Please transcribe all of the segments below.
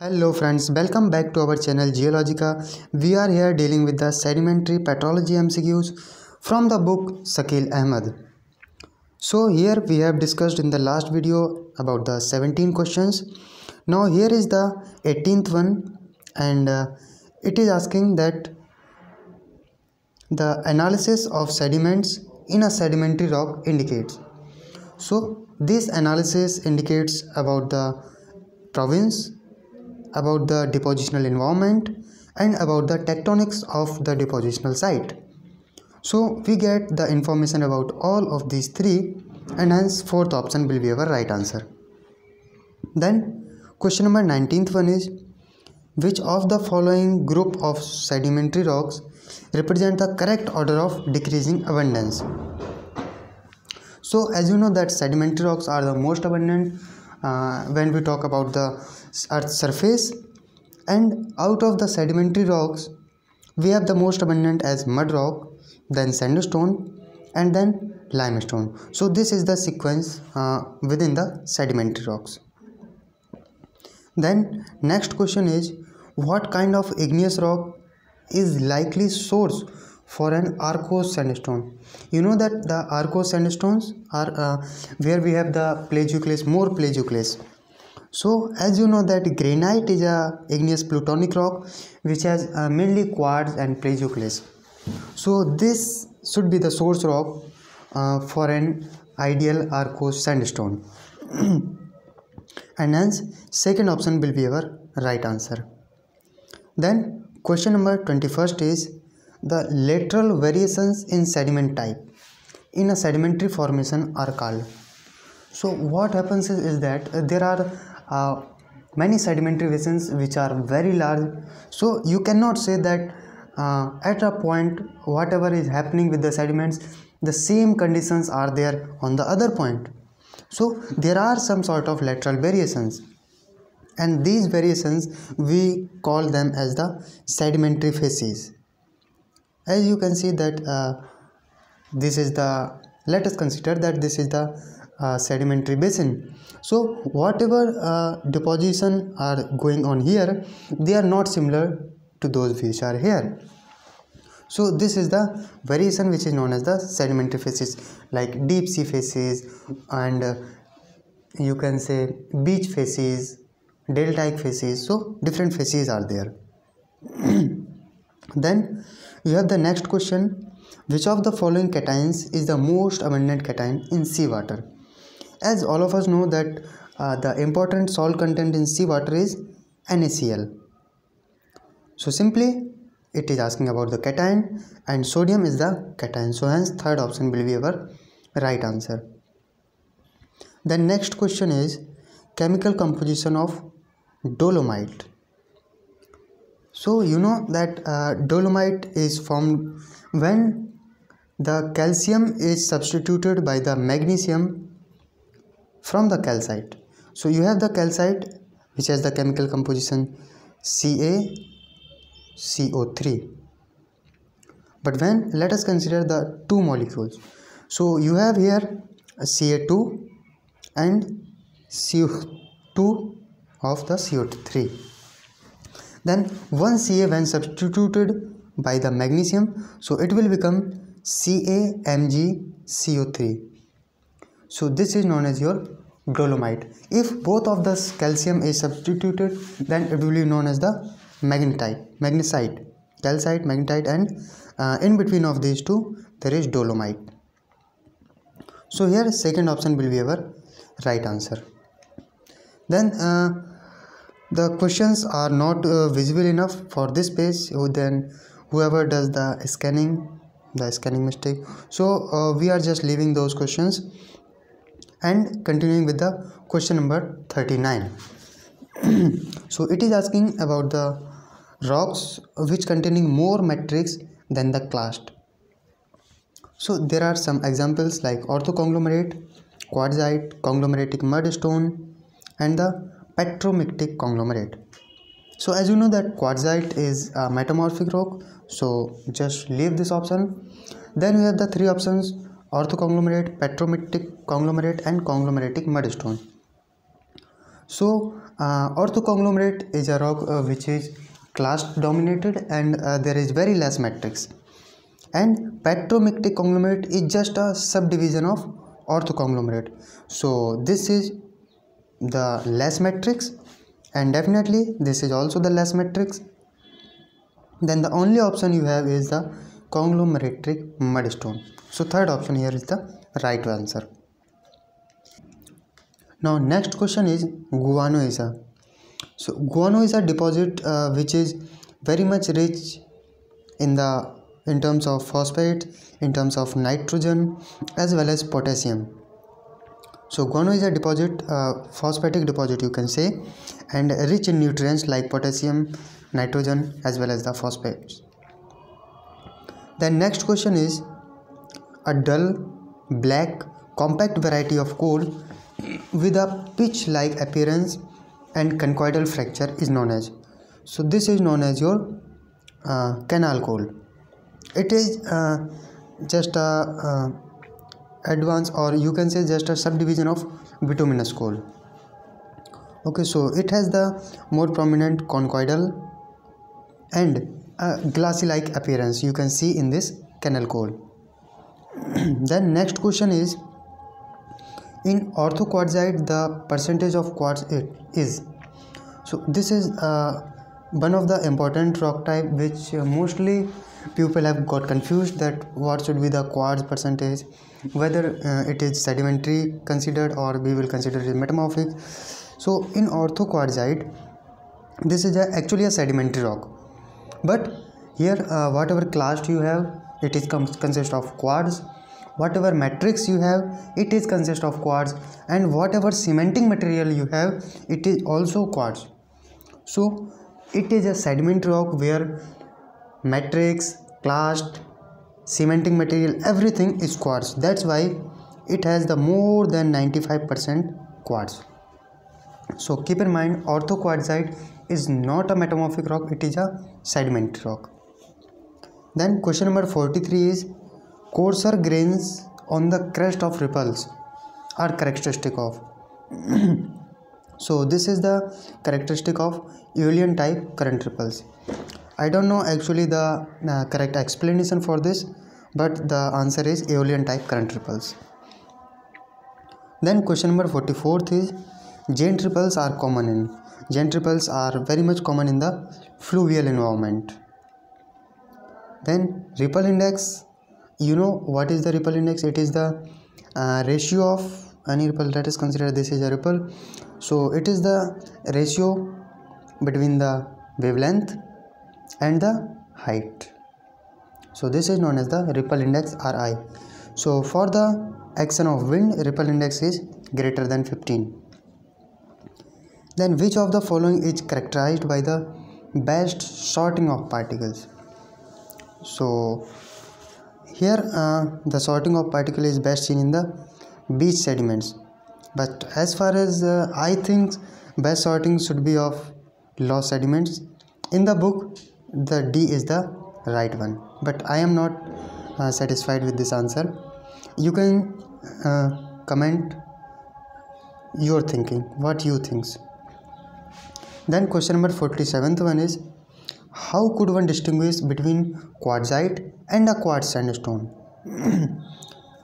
Hello friends, welcome back to our channel Geologica. We are here dealing with the sedimentary petrology MCQs from the book Shakil Ahmed. So here we have discussed in the last video about the 17 questions. Now here is the 18th one, and it is asking that the analysis of sediments in a sedimentary rock indicates. So this analysis indicates about the province, about the depositional environment, and about the tectonics of the depositional site. So we get the information about all of these three, and hence fourth option will be our right answer. Then question number 19th one is, which of the following group of sedimentary rocks represent the correct order of decreasing abundance? So as you know that sedimentary rocks are the most abundant when we talk about the earth's surface, and out of the sedimentary rocks we have the most abundant as mud rock, then sandstone, and then limestone. So this is the sequence within the sedimentary rocks. Then next question is, what kind of igneous rock is likely source for an arkose sandstone? You know that the arkose sandstones are where we have the plagioclase, more plagioclase. So as you know that granite is a igneous plutonic rock which has mainly quartz and plagioclase. So this should be the source rock for an ideal arkose sandstone. And hence second option will be our right answer. Then question number 21st is, the lateral variations in sediment type in a sedimentary formation are called. So what happens is that there are many sedimentary basins which are very large, so you cannot say that at a point whatever is happening with the sediments, the same conditions are there on the other point. So there are some sort of lateral variations, and these variations we call them as the sedimentary facies. As you can see that this is the, let us consider that this is the sedimentary basin. So whatever deposition are going on here, they are not similar to those which are here. So this is the variation which is known as the sedimentary facies, like deep sea facies, and you can say beach facies, deltaic facies. So different facies are there. Then you have the next question, which of the following cations is the most abundant cation in seawater? As all of us know that the important salt content in seawater is NaCl. So simply it is asking about the cation, and sodium is the cation. So hence third option will be our right answer. The next question is, chemical composition of dolomite. So you know that dolomite is formed when the calcium is substituted by the magnesium from the calcite. So you have the calcite which has the chemical composition CaCO3. But when let us consider the two molecules, so you have here Ca2 and CO2 of the CO3. Then one Ca when substituted by the magnesium, so it will become CaMgCO3. So this is known as your dolomite. If both of the calcium is substituted, then it will be known as the magnesite, calcite, magnetite, and in between of these two there is dolomite. So here second option will be our right answer. Then the questions are not visible enough for this page, so then whoever does the scanning mistake, so we are just leaving those questions and continuing with the question number 39. So it is asking about the rocks which containing more matrix than the clast. So there are some examples like orthoconglomerate, quartzite, conglomeratic mudstone, and the petromictic conglomerate. So as you know that quartzite is a metamorphic rock, so just leave this option. Then we have the three options: orthoconglomerate, petromictic conglomerate, and conglomeratic mudstone. So Orthoconglomerate is a rock which is clast dominated and there is very less matrix. And petromictic conglomerate is just a subdivision of orthoconglomerate. So this is the less matrix, and definitely this is also the less matrix. Then the only option you have is the conglomeratic mudstone. So third option here is the right answer. Now next question is guano. So guano is a deposit which is very much rich in terms of phosphate, in terms of nitrogen as well as potassium. So guano is a deposit, phosphatic deposit you can say, and rich in nutrients like potassium, nitrogen as well as the phosphates. Then next question is a dull, black, compact variety of coal with a pitch-like appearance and conchoidal fracture is known as. So this is known as your canal coal. It is just a advanced, or you can say just a subdivision of bituminous coal. Okay, so it has the more prominent conchoidal and glassy-like appearance you can see in this canal coal. Then next question is, in orthoquartzite the percentage of quartz is. So this is one of the important rock type which mostly people have got confused that what should be the quartz percentage, whether it is sedimentary considered or we will consider it metamorphic. So in orthoquartzite this is actually a sedimentary rock, but here whatever clast you have, it is consist of quartz. Whatever matrix you have, it is consist of quartz, and whatever cementing material you have, it is also quartz. So it is a sedimentary rock where matrix, clast, cementing material, everything is quartz. That's why it has the more than 95% quartz. So keep in mind, orthoquartzite is not a metamorphic rock, it is a sedimentary rock. Then question number 43 is, coarser grains on the crest of ripples are characteristic of. So this is the characteristic of Aeolian type current ripples. I don't know actually the correct explanation for this, but the answer is Aeolian type current ripples. Then question number 44 is, giant ripples are very much common in the fluvial environment. Then ripple index, you know what is the ripple index? It is the ratio of any ripple. Let us consider this is a ripple. So it is the ratio between the wavelength and the height. So this is known as the ripple index, Ri. So for the action of wind, ripple index is greater than 15. Then which of the following is characterized by the best sorting of particles? So here the sorting of particle is best seen in the beach sediments, but as far as I think best sorting should be of lost sediments. In the book the D is the right one, but I am not satisfied with this answer. You can comment your thinking, what you think. Then question number 47th one is, how could one distinguish between quartzite and a quartz sandstone?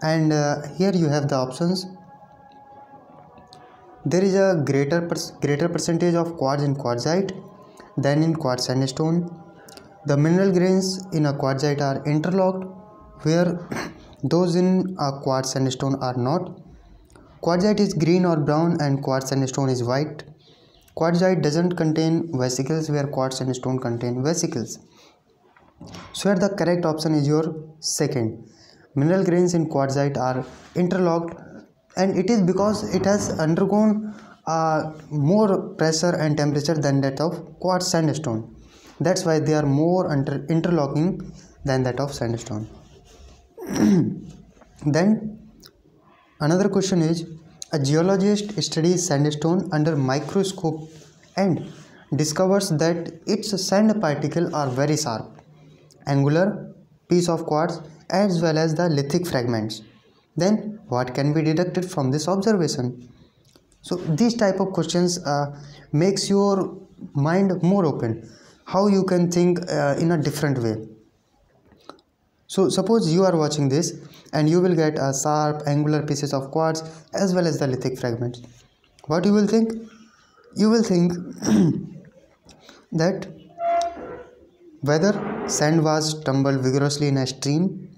And here you have the options. There is a greater percentage of quartz in quartzite than in quartz sandstone. The mineral grains in a quartzite are interlocked, where those in a quartz sandstone are not. Quartzite is green or brown and quartz sandstone is white. Quartzite doesn't contain vesicles, where quartz sandstone contain vesicles. So here the correct option is your second. Mineral grains in quartzite are interlocked, and it is because it has undergone more pressure and temperature than that of quartz sandstone. That's why they are more interlocking than that of sandstone. Then another question is, a geologist studies sandstone under microscope and discovers that its sand particles are very sharp, angular piece of quartz as well as the lithic fragments. Then what can be deducted from this observation? So these type of questions makes your mind more open, how you can think in a different way. So suppose you are watching this and you will get a sharp angular pieces of quartz as well as the lithic fragments. What you will think? You will think that whether sand was tumbled vigorously in a stream,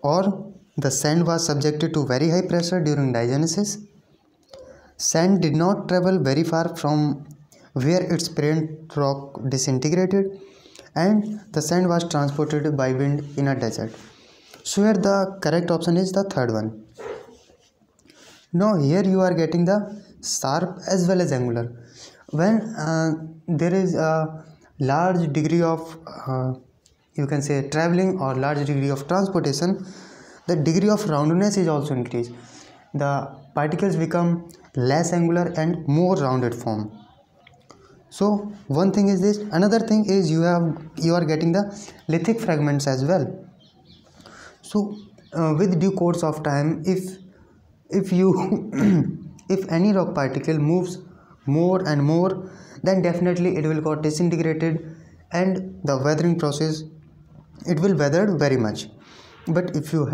or the sand was subjected to very high pressure during diagenesis. Sand did not travel very far from where its parent rock disintegrated, and the sand was transported by wind in a desert. So here the correct option is the third one. Now here you are getting the sharp as well as angular. When there is a large degree of you can say traveling or large degree of transportation, the degree of roundness is also increased. The particles become less angular and more rounded form. So one thing is this. Another thing is you are getting the lithic fragments as well. So with due course of time, if you if any rock particle moves more and more, then definitely it will got disintegrated, and the weathering process, it will weather very much. But if you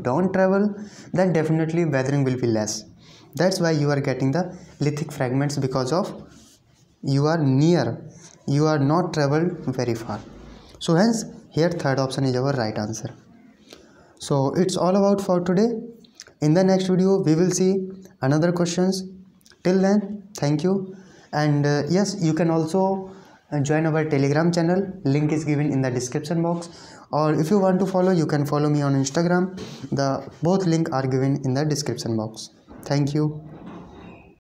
don't travel, then definitely weathering will be less. That's why you are getting the lithic fragments, because of you are near, you are not traveled very far. So hence here third option is our right answer. So it's all about for today. In the next video we will see another questions. Till then, thank you. And yes, you can also join our Telegram channel. Link is given in the description box. Or if you want to follow, you can follow me on Instagram. The both link are given in the description box. Thank you.